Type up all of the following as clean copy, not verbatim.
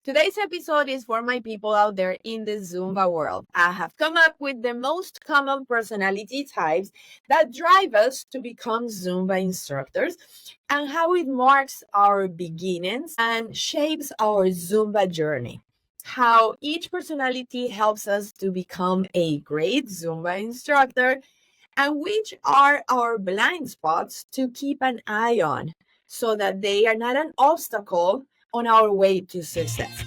Today's episode is for my people out there in the Zumba world. I have come up with the most common personality types that drive us to become Zumba instructors and how it marks our beginnings and shapes our Zumba journey. How each personality helps us to become a great Zumba instructor and which are our blind spots to keep an eye on so that they are not an obstacle on our way to success.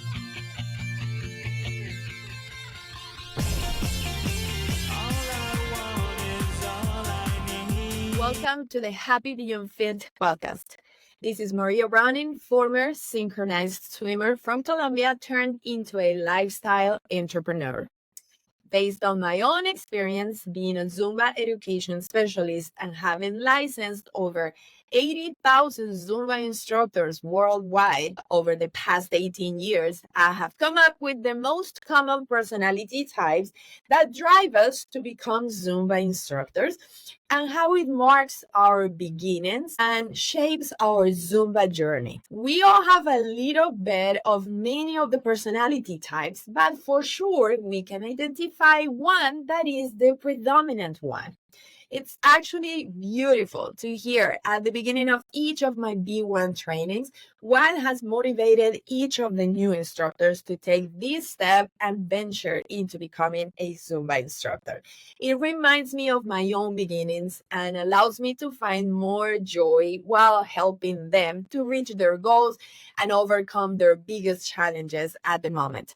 Welcome to the Happy Beyond Fit podcast. This is Maria Browning, former synchronized swimmer from Colombia turned into a lifestyle entrepreneur. Based on my own experience being a Zumba education specialist and having licensed over 80,000 Zumba instructors worldwide over the past 18 years, I have come up with the most common personality types that drive us to become Zumba instructors and how it marks our beginnings and shapes our Zumba journey. We all have a little bit of many of the personality types, but for sure we can identify one that is the predominant one. It's actually beautiful to hear at the beginning of each of my B1 trainings what has motivated each of the new instructors to take this step and venture into becoming a Zumba instructor. It reminds me of my own beginnings and allows me to find more joy while helping them to reach their goals and overcome their biggest challenges at the moment.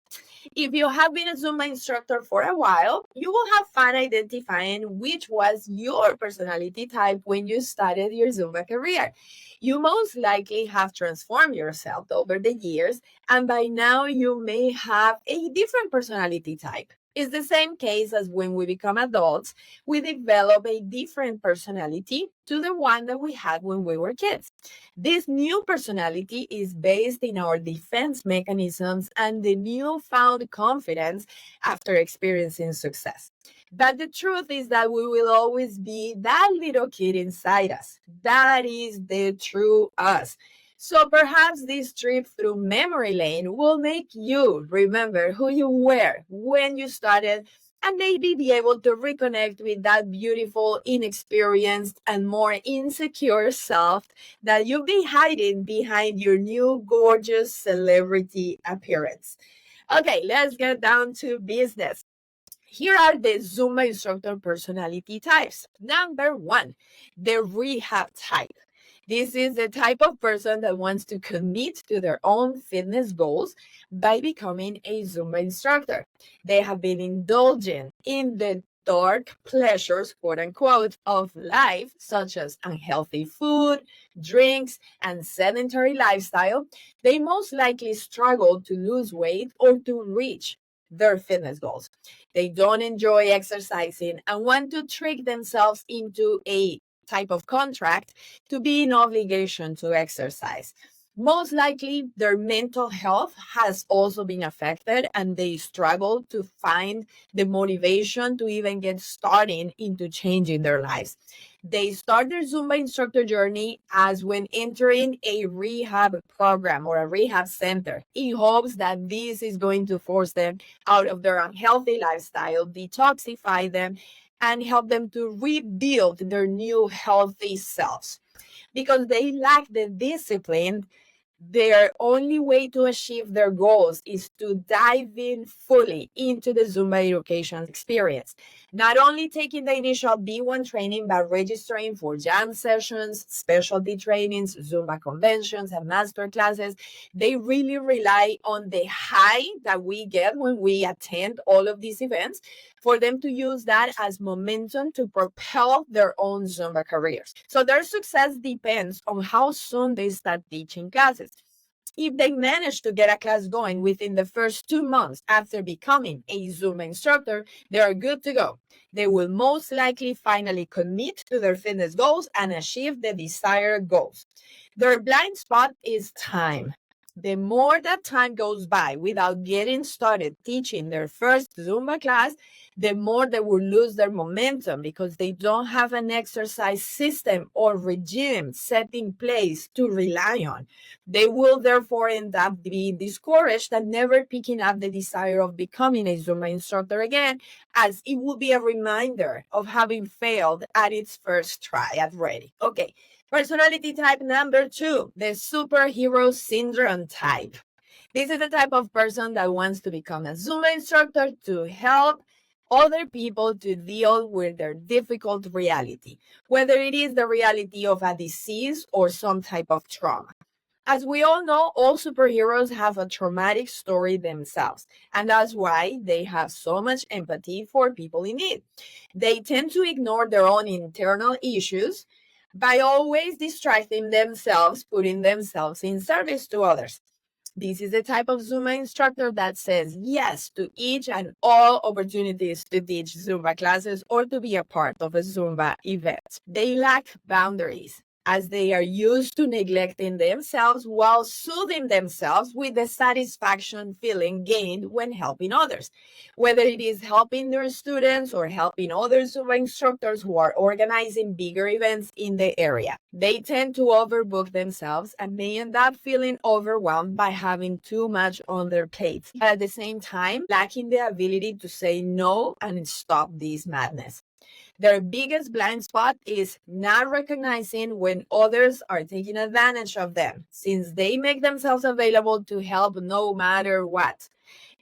If you have been a Zumba instructor for a while, you will have fun identifying which was your personality type when you started your Zumba career. You most likely have transformed yourself over the years, and by now you may have a different personality type. It's the same case as when we become adults, we develop a different personality to the one that we had when we were kids. This new personality is based in our defense mechanisms and the newfound confidence after experiencing success. But the truth is that we will always be that little kid inside us. That is the true us. So perhaps this trip through memory lane will make you remember who you were when you started and maybe be able to reconnect with that beautiful, inexperienced, and more insecure self that you've been hiding behind your new gorgeous celebrity appearance. Okay, let's get down to business. Here are the Zumba instructor personality types. Number one, the rehab type. This is the type of person that wants to commit to their own fitness goals by becoming a Zumba instructor. They have been indulging in the dark pleasures, quote unquote, of life, such as unhealthy food, drinks, and sedentary lifestyle. They most likely struggle to lose weight or to reach their fitness goals. They don't enjoy exercising and want to trick themselves into a type of contract to be in obligation to exercise. Most likely, their mental health has also been affected and they struggle to find the motivation to even get started into changing their lives. They start their Zumba instructor journey as when entering a rehab program or a rehab center in hopes that this is going to force them out of their unhealthy lifestyle, detoxify them, and help them to rebuild their new healthy selves. Because they lack the discipline, their only way to achieve their goals is to dive in fully into the Zumba education experience. Not only taking the initial B1 training, but registering for jam sessions, specialty trainings, Zumba conventions, and master classes. They really rely on the high that we get when we attend all of these events for them to use that as momentum to propel their own Zumba careers. So their success depends on how soon they start teaching classes. If they manage to get a class going within the first 2 months after becoming a Zumba instructor, they are good to go. They will most likely finally commit to their fitness goals and achieve the desired goals. Their blind spot is time. The more that time goes by without getting started teaching their first Zumba class, the more they will lose their momentum because they don't have an exercise system or regime set in place to rely on. They will therefore end up being discouraged and never picking up the desire of becoming a Zumba instructor again, as it will be a reminder of having failed at its first try at Ready. Okay, personality type number 2, the superhero syndrome type. This is the type of person that wants to become a Zumba instructor to help other people to deal with their difficult reality, whether it is the reality of a disease or some type of trauma. As we all know, all superheroes have a traumatic story themselves, and that's why they have so much empathy for people in need. They tend to ignore their own internal issues by always distracting themselves, putting themselves in service to others. This is the type of Zumba instructor that says yes to each and all opportunities to teach Zumba classes or to be a part of a Zumba event. They lack boundaries as they are used to neglecting themselves while soothing themselves with the satisfaction feeling gained when helping others. Whether it is helping their students or helping other Zumba instructors who are organizing bigger events in the area. They tend to overbook themselves and may end up feeling overwhelmed by having too much on their plates, but at the same time, lacking the ability to say no and stop this madness. Their biggest blind spot is not recognizing when others are taking advantage of them, since they make themselves available to help no matter what.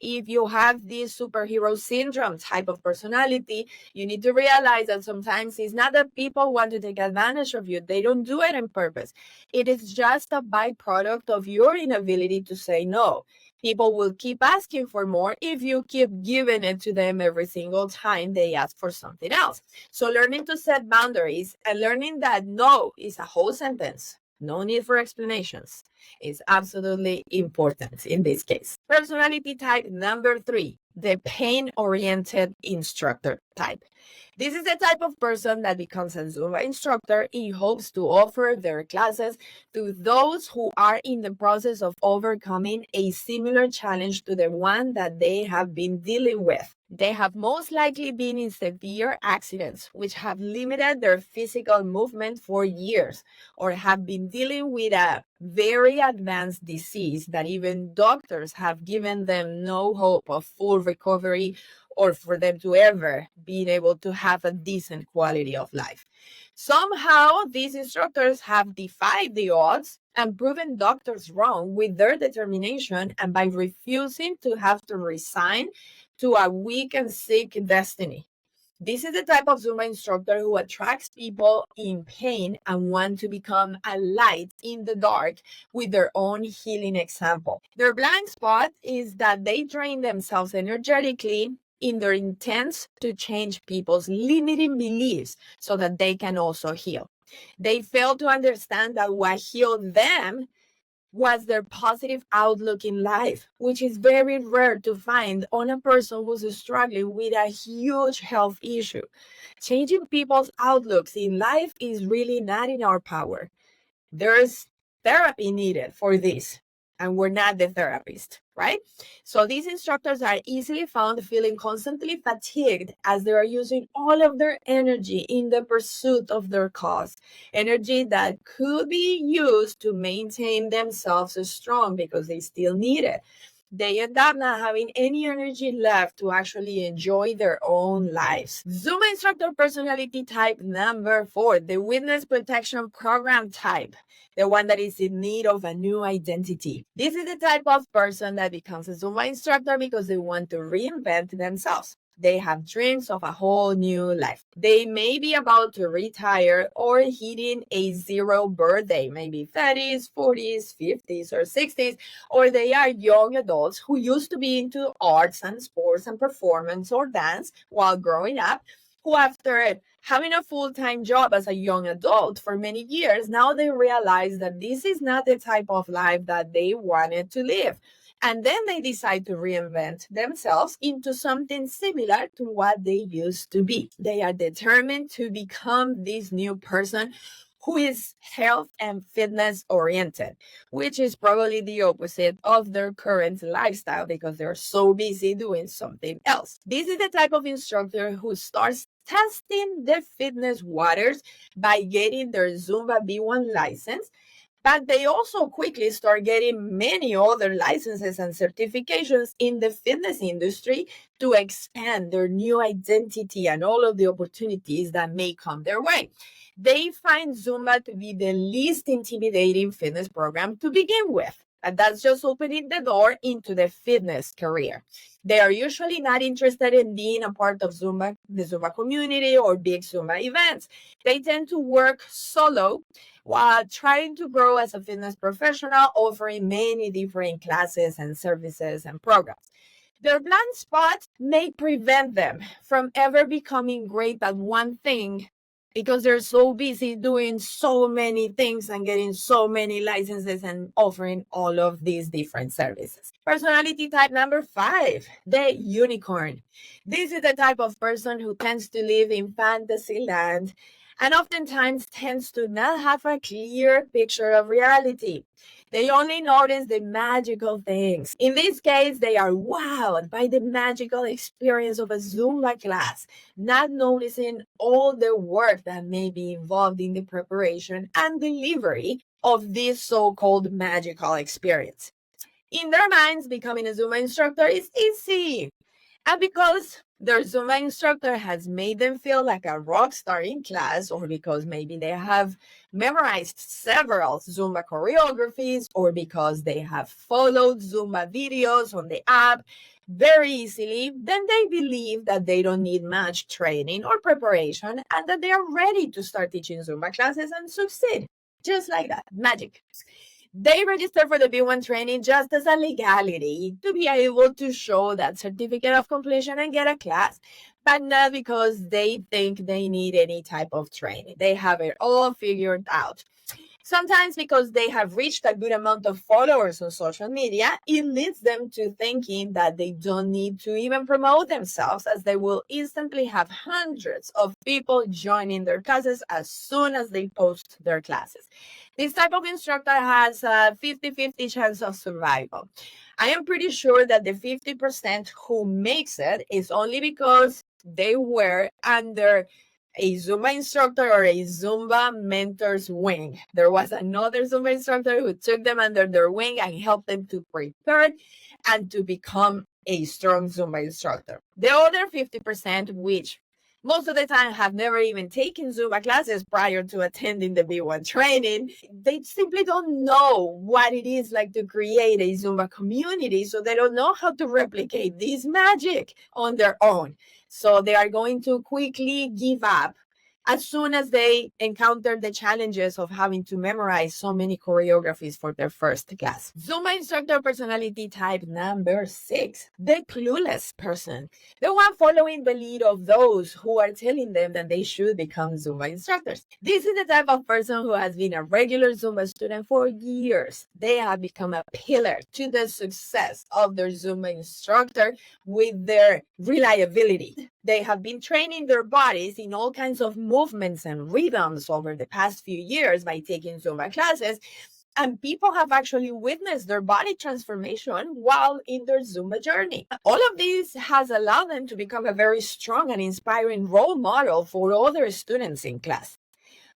If you have this superhero syndrome type of personality, you need to realize that sometimes it's not that people want to take advantage of you. They don't do it on purpose. It is just a byproduct of your inability to say no. People will keep asking for more if you keep giving it to them every single time they ask for something else. So learning to set boundaries and learning that no is a whole sentence, no need for explanations, is absolutely important in this case. Personality type number 3, the pain-oriented instructor type. This is the type of person that becomes a Zumba instructor in hopes to offer their classes to those who are in the process of overcoming a similar challenge to the one that they have been dealing with. They have most likely been in severe accidents, which have limited their physical movement for years, or have been dealing with a very advanced disease that even doctors have given them no hope of full recovery or for them to ever be able to have a decent quality of life. Somehow, these instructors have defied the odds and proven doctors wrong with their determination and by refusing to have to resign to a weak and sick destiny. This is the type of Zumba instructor who attracts people in pain and want to become a light in the dark with their own healing example. Their blind spot is that they drain themselves energetically in their intents to change people's limiting beliefs so that they can also heal. They fail to understand that what healed them was their positive outlook in life, which is very rare to find on a person who's struggling with a huge health issue. Changing people's outlooks in life is really not in our power. There's therapy needed for this, and we're not the therapist, right? So these instructors are easily found feeling constantly fatigued as they are using all of their energy in the pursuit of their cause, energy that could be used to maintain themselves strong because they still need it. They end up not having any energy left to actually enjoy their own lives. Zumba instructor personality type number 4, the witness protection program type, the one that is in need of a new identity. This is the type of person that becomes a Zumba instructor because they want to reinvent themselves. They have dreams of a whole new life. They may be about to retire or hitting a zero birthday, maybe 30s, 40s, 50s, or 60s, or they are young adults who used to be into arts and sports and performance or dance while growing up, who after having a full-time job as a young adult for many years, now they realize that this is not the type of life that they wanted to live. And then they decide to reinvent themselves into something similar to what they used to be. They are determined to become this new person who is health and fitness oriented, which is probably the opposite of their current lifestyle because they're so busy doing something else. This is the type of instructor who starts testing the fitness waters by getting their Zumba B1 license, but they also quickly start getting many other licenses and certifications in the fitness industry to expand their new identity and all of the opportunities that may come their way. They find Zumba to be the least intimidating fitness program to begin with. And that's just opening the door into the fitness career. They are usually not interested in being a part of Zumba, the Zumba community, or big Zumba events. They tend to work solo while trying to grow as a fitness professional, offering many different classes and services and programs. Their blind spot may prevent them from ever becoming great at one thing because they're so busy doing so many things and getting so many licenses and offering all of these different services. Personality type number 5, the unicorn. This is the type of person who tends to live in fantasy land and oftentimes tends to not have a clear picture of reality. They only notice the magical things. In this case, they are wowed by the magical experience of a Zumba class, not noticing all the work that may be involved in the preparation and delivery of this so-called magical experience. In their minds, becoming a Zumba instructor is easy. And because their Zumba instructor has made them feel like a rock star in class, or because maybe they have memorized several Zumba choreographies, or because they have followed Zumba videos on the app very easily, then they believe that they don't need much training or preparation and that they are ready to start teaching Zumba classes and succeed. Just like that, magic. They register for the B1 training just as a legality to be able to show that certificate of completion and get a class, but not because they think they need any type of training. They have it all figured out. Sometimes because they have reached a good amount of followers on social media, it leads them to thinking that they don't need to even promote themselves, as they will instantly have hundreds of people joining their classes as soon as they post their classes. This type of instructor has a 50-50 chance of survival. I am pretty sure that the 50% who makes it is only because they were under a Zumba instructor or a Zumba mentor's wing. There was another Zumba instructor who took them under their wing and helped them to prepare and to become a strong Zumba instructor. The other 50%, which most of the time have never even taken Zumba classes prior to attending the B1 training, they simply don't know what it is like to create a Zumba community, so they don't know how to replicate this magic on their own. So they are going to quickly give up as soon as they encounter the challenges of having to memorize so many choreographies for their first class. Zumba instructor personality type number 6, the clueless person, the one following the lead of those who are telling them that they should become Zumba instructors. This is the type of person who has been a regular Zumba student for years. They have become a pillar to the success of their Zumba instructor with their reliability. They have been training their bodies in all kinds of movements and rhythms over the past few years by taking Zumba classes, and people have actually witnessed their body transformation while in their Zumba journey. All of this has allowed them to become a very strong and inspiring role model for other students in class.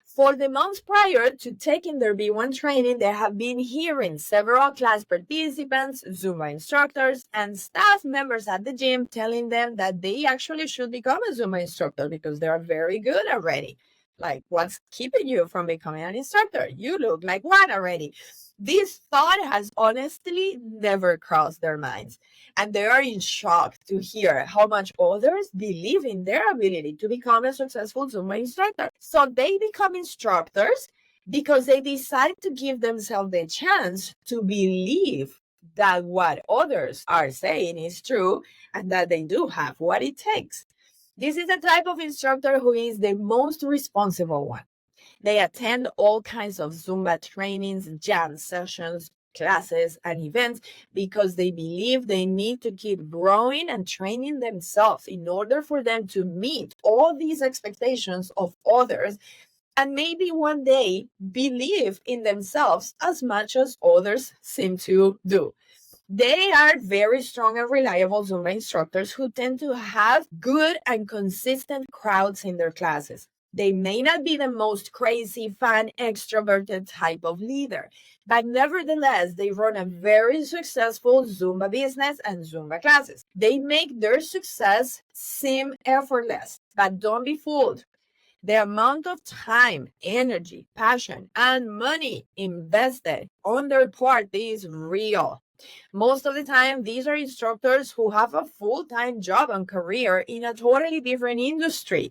For the months prior to taking their B1 training, they have been hearing several class participants, Zumba instructors, and staff members at the gym telling them that they actually should become a Zumba instructor because they are very good already. Like, what's keeping you from becoming an instructor? You look like one already. This thought has honestly never crossed their minds, and they are in shock to hear how much others believe in their ability to become a successful Zumba instructor. So they become instructors because they decide to give themselves the chance to believe that what others are saying is true and that they do have what it takes. This is the type of instructor who is the most responsible one. They attend all kinds of Zumba trainings, jam sessions, classes, and events because they believe they need to keep growing and training themselves in order for them to meet all these expectations of others and maybe one day believe in themselves as much as others seem to do. They are very strong and reliable Zumba instructors who tend to have good and consistent crowds in their classes. They may not be the most crazy, fun, extroverted type of leader, but nevertheless, they run a very successful Zumba business and Zumba classes. They make their success seem effortless, but don't be fooled. The amount of time, energy, passion, and money invested on their part is real. Most of the time, these are instructors who have a full-time job and career in a totally different industry.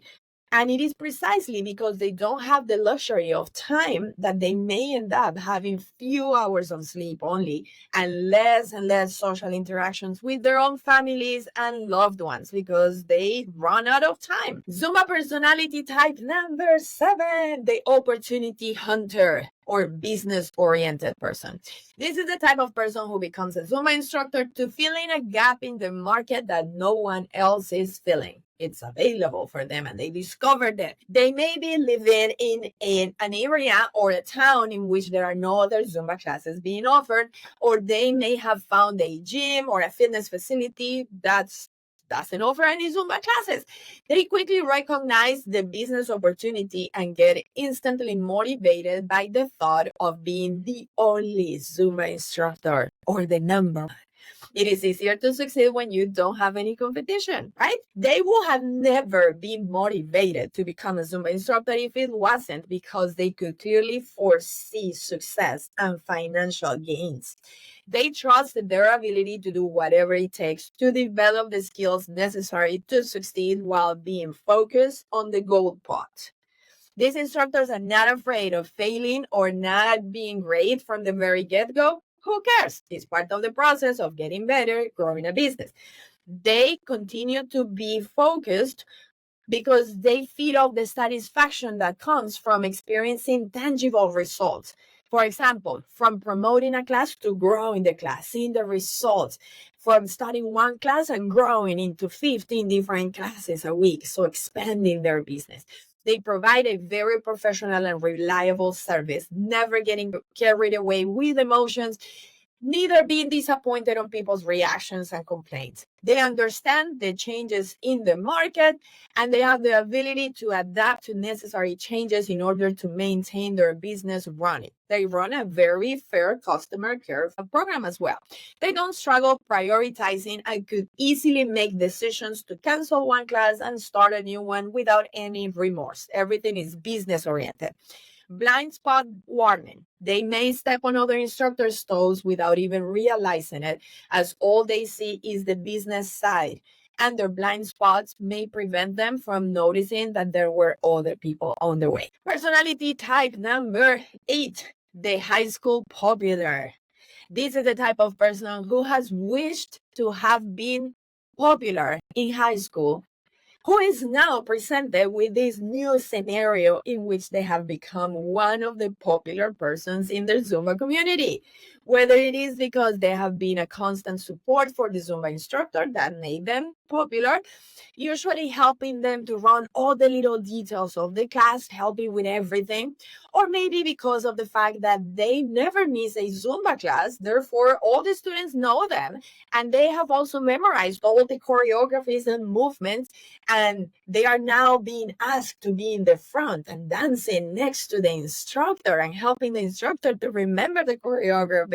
And it is precisely because they don't have the luxury of time that they may end up having few hours of sleep only and less social interactions with their own families and loved ones because they run out of time. Zumba personality type number 7, the opportunity hunter or business-oriented person. This is the type of person who becomes a Zumba instructor to fill in a gap in the market that no one else is filling. It's available for them and they discovered it. They may be living in an area or a town in which there are no other Zumba classes being offered, or they may have found a gym or a fitness facility that doesn't offer any Zumba classes. They quickly recognize the business opportunity and get instantly motivated by the thought of being the only Zumba instructor or the number one. It is easier to succeed when you don't have any competition, right? They would have never been motivated to become a Zumba instructor if it wasn't because they could clearly foresee success and financial gains. They trust their ability to do whatever it takes to develop the skills necessary to succeed while being focused on the gold pot. These instructors are not afraid of failing or not being great from the very get-go. Who cares? It's part of the process of getting better, growing a business. They continue to be focused because they feed off the satisfaction that comes from experiencing tangible results. For example, from promoting a class to growing the class, seeing the results, from starting one class and growing into 15 different classes a week, so expanding their business. They provide a very professional and reliable service, never getting carried away with emotions, neither being disappointed on people's reactions and complaints. They understand the changes in the market and they have the ability to adapt to necessary changes in order to maintain their business running. They run a very fair customer care program as well. They don't struggle prioritizing and could easily make decisions to cancel one class and start a new one without any remorse. Everything is business oriented. Blind spot warning. They may step on other instructors' toes without even realizing it, as all they see is the business side, and their blind spots may prevent them from noticing that there were other people on the way. Personality type number 8, the high school popular. This is the type of person who has wished to have been popular in high school, who is now presented with this new scenario in which they have become one of the popular persons in their Zumba community. Whether it is because they have been a constant support for the Zumba instructor that made them popular, usually helping them to run all the little details of the class, helping with everything, or maybe because of the fact that they never miss a Zumba class, therefore all the students know them, and they have also memorized all the choreographies and movements, and they are now being asked to be in the front and dancing next to the instructor and helping the instructor to remember the choreographies.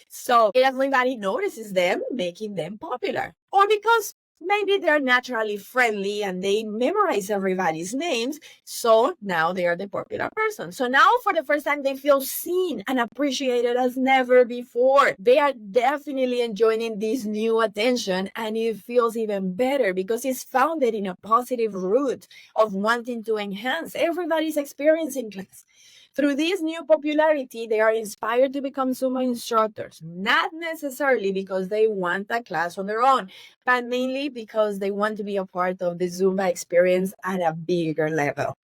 So everybody notices them, making them popular. Or because maybe they're naturally friendly and they memorize everybody's names. So now they are the popular person. So now for the first time, they feel seen and appreciated as never before. They are definitely enjoying this new attention, and it feels even better because it's founded in a positive root of wanting to enhance everybody's experience in class. Through this new popularity, they are inspired to become Zumba instructors, not necessarily because they want a class on their own, but mainly because they want to be a part of the Zumba experience at a bigger level.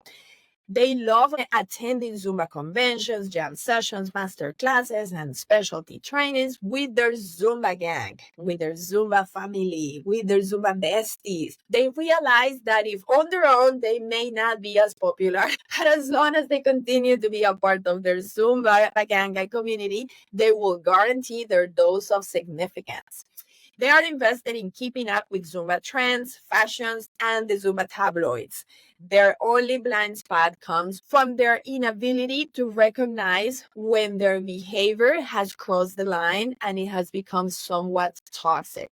They love attending Zumba conventions, jam sessions, master classes, and specialty trainings with their Zumba gang, with their Zumba family, with their Zumba besties. They realize that if on their own they may not be as popular, but as long as they continue to be a part of their Zumba gang community, they will guarantee their dose of significance. They are invested in keeping up with Zumba trends, fashions, and the Zumba tabloids. Their only blind spot comes from their inability to recognize when their behavior has crossed the line and it has become somewhat toxic,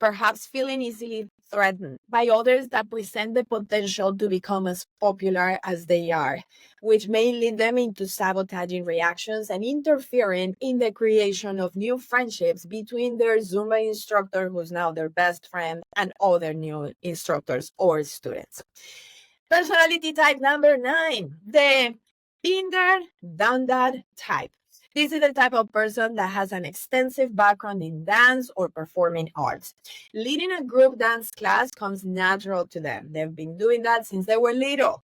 perhaps feeling easily threatened by others that present the potential to become as popular as they are, which may lead them into sabotaging reactions and interfering in the creation of new friendships between their Zumba instructor, who's now their best friend, and other new instructors or students. Personality type number 9, the been there, done that type. This is the type of person that has an extensive background in dance or performing arts. Leading a group dance class comes natural to them. They've been doing that since they were little.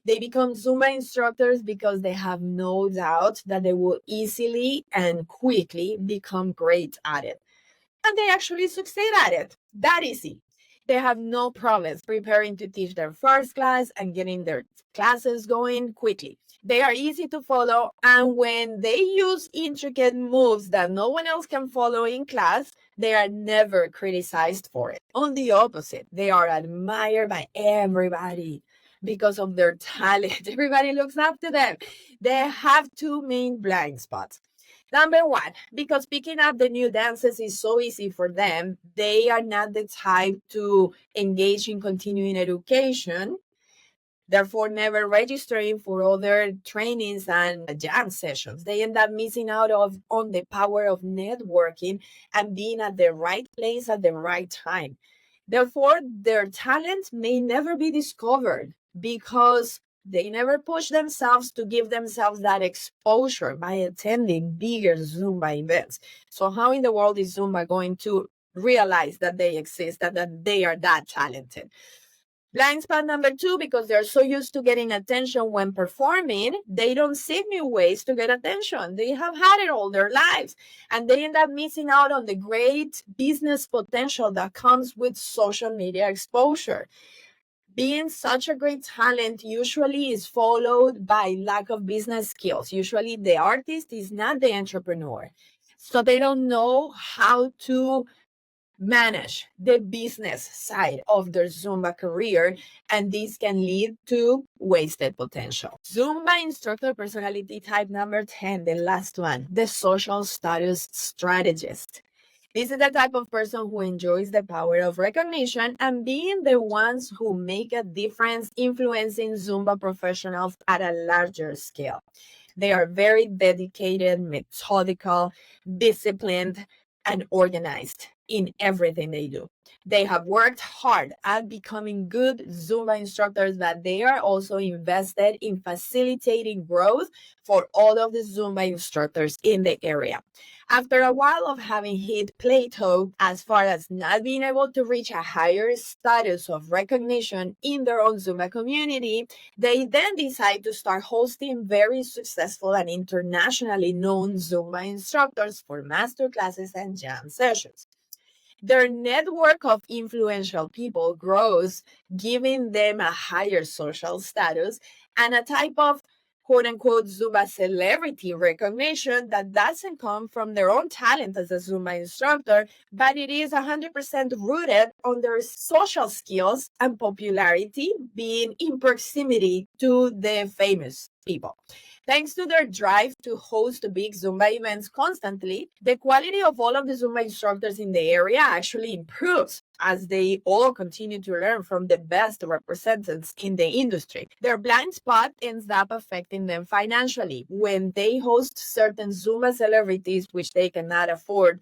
They become Zumba instructors because they have no doubt that they will easily and quickly become great at it. And they actually succeed at it. That easy. They have no problems preparing to teach their first class and getting their classes going quickly. They are easy to follow, and when they use intricate moves that no one else can follow in class, they are never criticized for it. On the opposite, they are admired by everybody because of their talent. Everybody looks up to them. They have two main blind spots. Number 1, because picking up the new dances is so easy for them, they are not the type to engage in continuing education, therefore never registering for other trainings and jam sessions. They end up missing out on the power of networking and being at the right place at the right time. Therefore, their talent may never be discovered because they never push themselves to give themselves that exposure by attending bigger Zumba events. So how in the world is Zumba going to realize that they exist and that they are that talented? Blind spot number 2, because they're so used to getting attention when performing, they don't seek new ways to get attention. They have had it all their lives, and they end up missing out on the great business potential that comes with social media exposure. Being such a great talent usually is followed by lack of business skills. Usually the artist is not the entrepreneur. So they don't know how to manage the business side of their Zumba career, and this can lead to wasted potential. Zumba instructor personality type number 10, the last one, the social status strategist. This is the type of person who enjoys the power of recognition and being the ones who make a difference, influencing Zumba professionals at a larger scale. They are very dedicated, methodical, disciplined, and organized in everything they do. They have worked hard at becoming good Zumba instructors, but they are also invested in facilitating growth for all of the Zumba instructors in the area. After a while of having hit plateau as far as not being able to reach a higher status of recognition in their own Zumba community, they then decide to start hosting very successful and internationally known Zumba instructors for master classes and jam sessions. Their network of influential people grows, giving them a higher social status and a type of quote unquote Zumba celebrity recognition that doesn't come from their own talent as a Zumba instructor, but it is 100% rooted on their social skills and popularity being in proximity to the famous people. Thanks to their drive to host big Zumba events constantly, the quality of all of the Zumba instructors in the area actually improves as they all continue to learn from the best representatives in the industry. Their blind spot ends up affecting them financially when they host certain Zumba celebrities which they cannot afford.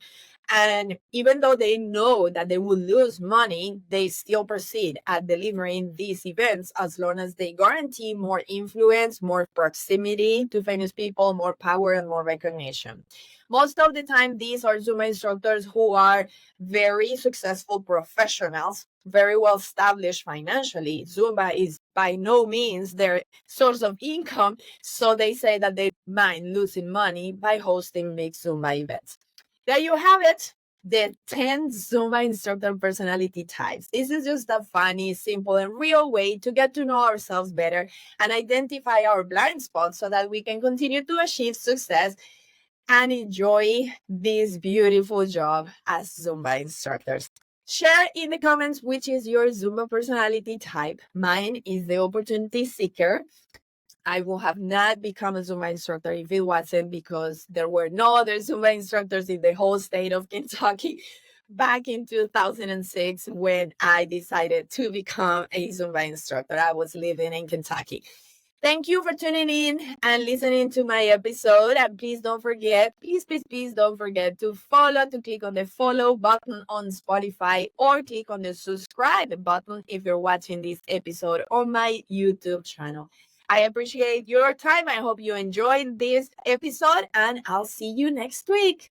And even though they know that they will lose money, they still proceed at delivering these events as long as they guarantee more influence, more proximity to famous people, more power, and more recognition. Most of the time, these are Zumba instructors who are very successful professionals, very well established financially. Zumba is by no means their source of income, so they say that they mind losing money by hosting big Zumba events. There you have it, the 10 Zumba instructor personality types. This is just a funny, simple, and real way to get to know ourselves better and identify our blind spots so that we can continue to achieve success and enjoy this beautiful job as Zumba instructors. Share in the comments which is your Zumba personality type. Mine is the opportunity seeker. I would have not become a Zumba instructor if it wasn't because there were no other Zumba instructors in the whole state of Kentucky back in 2006 when I decided to become a Zumba instructor. I was living in Kentucky. Thank you for tuning in and listening to my episode. And please don't forget, please don't forget to click on the follow button on Spotify or click on the subscribe button if you're watching this episode on my YouTube channel. I appreciate your time. I hope you enjoyed this episode and I'll see you next week.